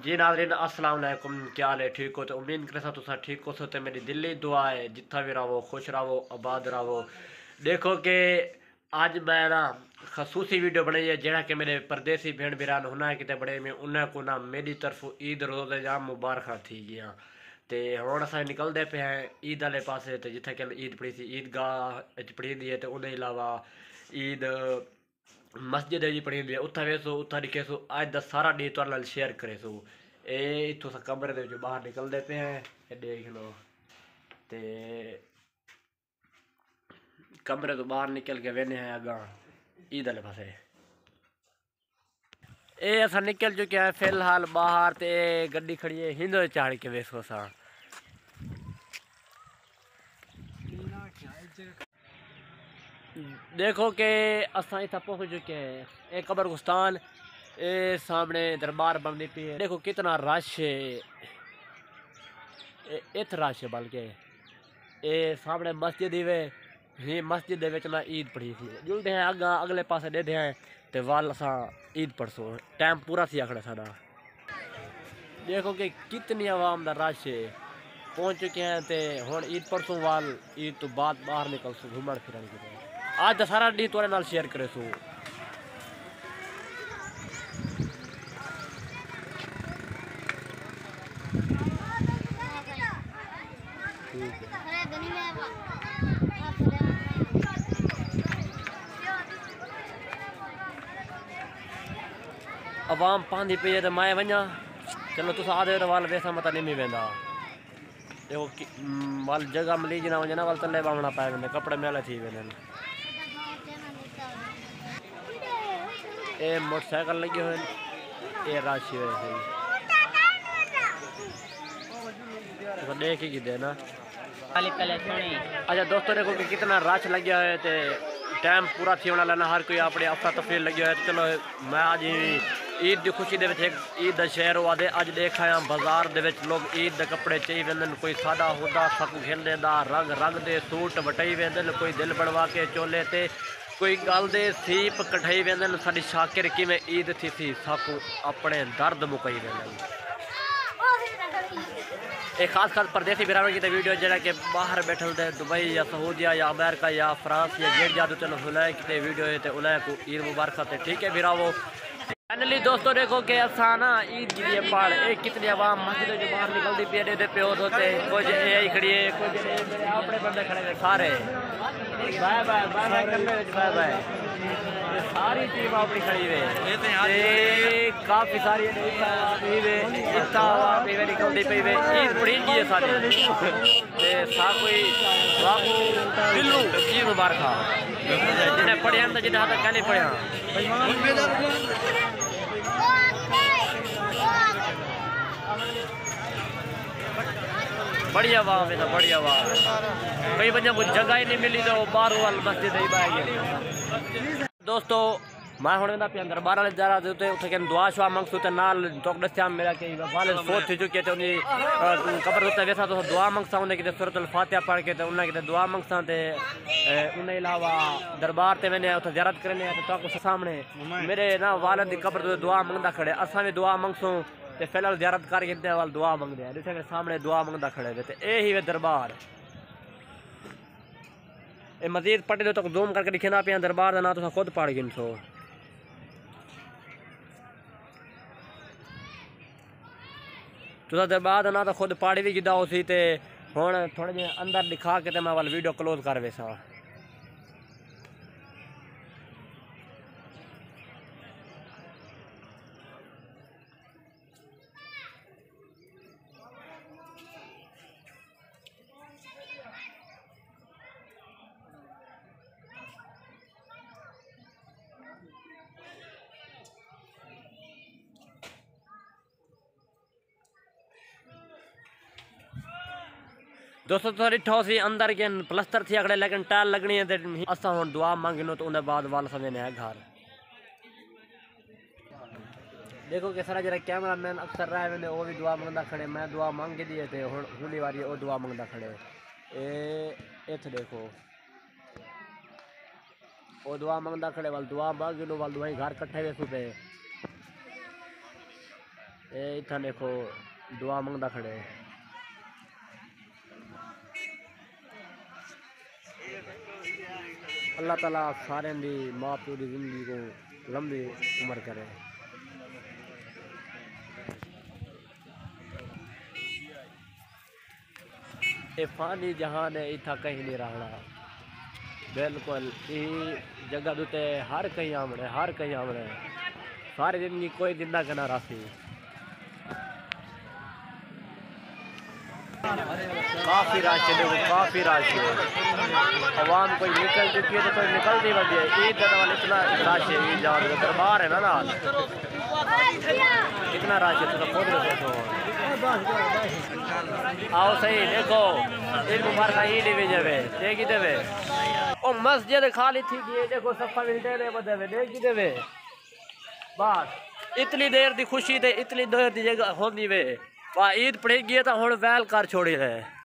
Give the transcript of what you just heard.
जी नाज़रीन अस्सलाम वालेकुम, क्या हाल है? ठीक हो? तो उम्मीद करे तुम ठीक हो। तो मेरी दिली दुआ है जितना भी रहो खुश रहो आबाद रहो। देखो कि अज मैं ना खसूसी वीडियो बनाई है जेड़ा कि मेरे परदेसी भेड़ बिरान होना कि बड़े में उन्हें को ना मेरी तरफ ईद रोज़ जाम मुबारक थी गया। तो हम अस निकलते पे हैं ईद वाले पास जिथे कि ईद पढ़ी थी ईदगाह पढ़ी दी है। तो उन्हें अलावा ईद मस्जिद जी पढ़ी हुई है उत्थे वेसो उत्थे दिखेसो अज का सारा डी तुहाडे नाल शेयर करेसो। ये इतों अस कमरे के बाहर निकलते पे हैं ये देख लो। तो कमरे तो बाहर निकल के वेने हैं अगा ईद वाले पासे। ये अस निकल चुके हैं फिलहाल बाहर। तो गड्डी खड़ी है हिंदो चाड़ के वेसो असा। देखो कि असा इतना पहुंच चुके हैं एक कब्रस्तान। ये सामने दरबार बनती पी है। देखो कितना रश है इत रश है बल्कि ये सामने मस्जिद ही वे ही मस्जिद ना ईद पढ़ी थी जुलते हैं अगा अगले पासे देते हैं। तो वाल असा ईद पढ़सो टाइम पूरा थी आखड़ा सारा। देखो कि कितनी आवाम का रश है पहुंच चुके हैं। तो हुण ईद परसों वाल ईद तो बाद बाहर निकलसो घूमन फिरन की आज का सारा डी तुहाडे नाल शेयर करेसो। आवाम पाँदी पी है तो मैं वजा चलो तुस आदे तो वाल वैसा मत नहीं वेंदा। देखो वाल जगह मिली ना वजा ना वाल तले बावना पाए वेंदे कपड़े मेले थी वेंदे। ये मोटरसाइकिल लगे हुए ये राशि है तो देख ही दे ना। अच्छा दोस्तों देखो कि कितना रश लगे हुए थे टाइम पूरा थी होना लेना हर कोई अपने अफरा तफरी लगे हुए। तो चलो मैं आज ईद की खुशी दे ईद का शहर हुआ दे अज देख आया बाजार दे लोग ईद के कपड़े चाहिए वेंदन। कोई सादा होदा सकू खेलने का रंग रंग दे सूट वटाई वेंदन कोई दिल बनवा के चोले ते कोई गल दे सीप कठाई वेंदन। साडी शाकिर किवें ईद थी साकू अपने दर्द मुकई वेंदन। एक खास खास परदेसी बिरादर की वीडियो जरा कि बाहर बैठल थे दुबई या सऊदिया या अमेरिका या फ्रांस या जेड जादू चलो उन्हें कि वीडियो है तो उन्हें को ईद मुबारक थे। ठीक है बिरावो फाइनली दोस्तों देखो कि असा ना ईद की पहाड़ एक कितनी आवाम मस्जिद जो बाहर निकलती पी है प्यो होते कुछ यही खड़ी है कुछ अपने बंदे खड़े हुए सारे बाय बाय बाय बाय करने बाय बाय सारी टीम अपनी खड़ी हुई काफ़ी सारी निकलती पी वे ईद बड़ी की है सारी कोई दिल्लू ईद मुबारक जिन्हें पढ़िया जिन्हें हाथ क्या नहीं पढ़िया। बढ़िया वाह है बढ़िया वाह कई बच्चों को जगह ही नहीं मिली तो बाहर वाल मस्जिद ही पाएगी। दोस्तों मैं हूँ पे दरबार वाले जा रहा थे उसे दुआ शुआ मंगसू तो नाल तो दस्या मेरा कि वाले फोत थी चुकी है उन्हें कबर उत्ते वैसा तो दुआ मंगसा उन्हें कि सूरतुल फातिहा पढ़ के तो उन्हें कि दुआ मंगसा तो उन्हें अलावा दरबार से मैंने उसे ज़ियारत करने तो सामने मेरे ना वाले की कबर तो दुआ मंगता खड़े असा भी दुआ मंगसूँ तो फिलहाल ज़ियारत करके वाल दुआ मंगते हैं जिसे सामने दुआ मंगता खड़े थे। तो यही वे दरबार ये मजीद पटे तो जूम करके दिखना पे दरबार का ना तो खुद पढ़ गिन सो। तुसा दरबार का ना तो खुद पढ़ भी गिदा उसी ते हुण थोड़े जे अंदर दिखा के मैं वाल वीडियो क्लोज कर वैसा। दोस्तों तो डिठो सी अंदर के प्लस्तर थी अगले लेकिन टाइल लगनी है तो असा हुण दुआ मांगनो तो उन्हें बाद वाल समझने है घर। देखो कि सारा जरा कैमरा मैन अक्सर रहा है वो भी दुआ मंगता खड़े मैं दुआ मांग के दिए थे हुली वारी वो दुआ मंगता खड़े इत देखो वो दुआ मंगता खड़े वाल दुआ मांग लो वाल दुआ घर कट्ठे वे पे इतना देखो दुआ मंगदा खड़े। अल्लाह ताला सारे दी माँ प्यो की जिंदगी को लंबी उम्र करे। ये फानी जहान है, इतना कहीं नहीं रहना। बिल्कुल यही जगह दुते हर कहीं आमने, हर कहीं आमने सारी जिंदगी कोई जिंदा करना रासी। काफ़ी राश है, देखो काफ़ी राश है। आवाम कोई निकल चुकी है तो कोई निकलती बंदी है। ईद वाले इतना राश है, ईद जान दरबार है ना नाल, इतना राश है तो खुद देखो। आओ सही देखो, ईद मुबारक ईद भी जावे देखी देवे। ओ मस्जिद खाली थी ये देखो, सफा मिलते ने बदे देखी देवे। बस इतनी देर दी खुशी ते इतनी देर दी जगह होंदी वे। वाह ईद पड़ी गई तो हुण वैल कर छोड़ी है।